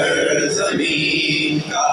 सरज़मीन का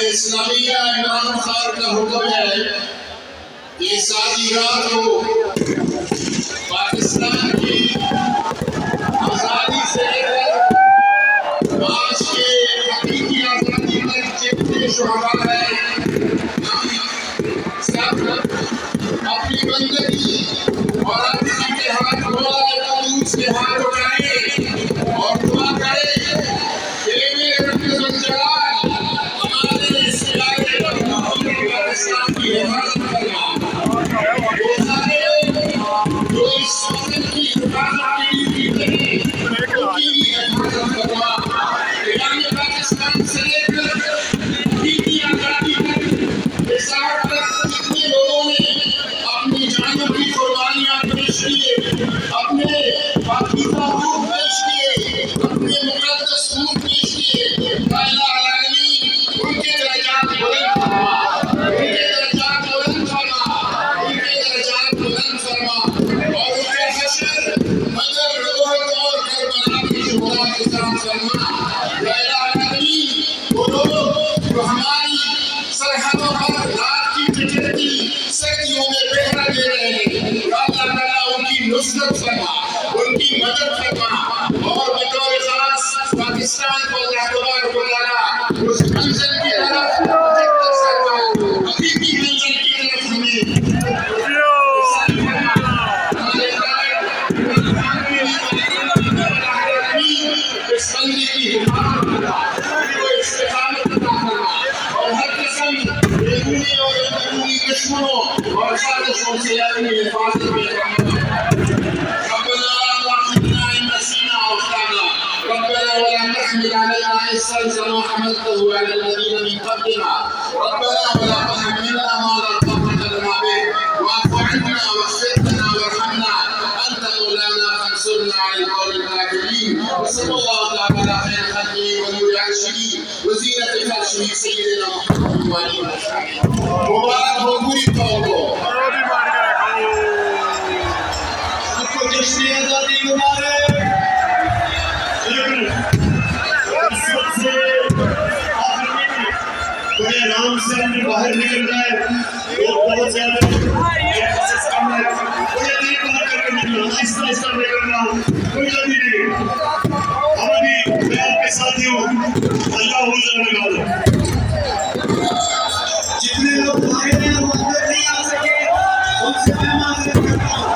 इस्लामिया इमरान खान का हुक्म है कि सारी रात को पाकिस्तान की आज़ादी से लेकर आज के हकीकी आज़ादी तक जितने शुहदा हैं हम सब अपनी बंदगी और आज़ादी के हाथ मौला कबूस के हाथ उठाएं और दुआ करें कि मेरे रब जलाल पाकिस्तान की हिफाजत करना, वो सारे जो इस वतन की हिफाजत के लिए जीते हैं उनकी भी हिफाजत करना। ईरान पाकिस्तान से लेकर हकीकी आज़ादी तक हिसाब तक जितने लोगों ने अपनी जानों की कुर्बानियां पेश की, अपने पाकिस्तान खून पेश किए, अपने मुक़द्दस खून पेश किए, अल्लाह अलमीन उनके दर्जात बुलंद फरमा, उनकी मदद करना और बतौर खास पाकिस्तान को अल्लाह तबारक व तआला उस मंजिल की तरफ हकीकी मंजिल की तरफ हमें इस बंदे की हिफाजत करना, इस्तिकामत अता करना और हर किस्म बेगुनी और अंदरूनी दुश्मनों और साजिशों से अपनी हिफाजत में करना। ربنا ولا تحمل علينا إصرا كما حملته على الذين من قبلنا ربنا ولا تحملنا ما لا طاقة لنا به واعف عنا واغفر لنا وارحمنا أنت مولانا فانصرنا على القوم الكافرين وصلى الله تعالى على خير خلقه ونور عرشه وزينة فرشه سيدنا محمد وآله وصحبه مبارك हो पूरी कौम को आपको जश्न आज़ादी मुबारक। आराम से हमने बाहर निकलना है, लोग बहुत ज्यादा कम है, मुझे नहीं बाहर करके निकलना, आहिस्ता आहिस्ता निकलना, कोई जल्दी नहीं। हम अभी मैं आपके साथ ही हूँ, अल्लाह हुज़ूर लगा दो। जितने लोग बाहर हैं वो अंदर नहीं आ सके, उनसे मैं माफ़ी करता हूँ।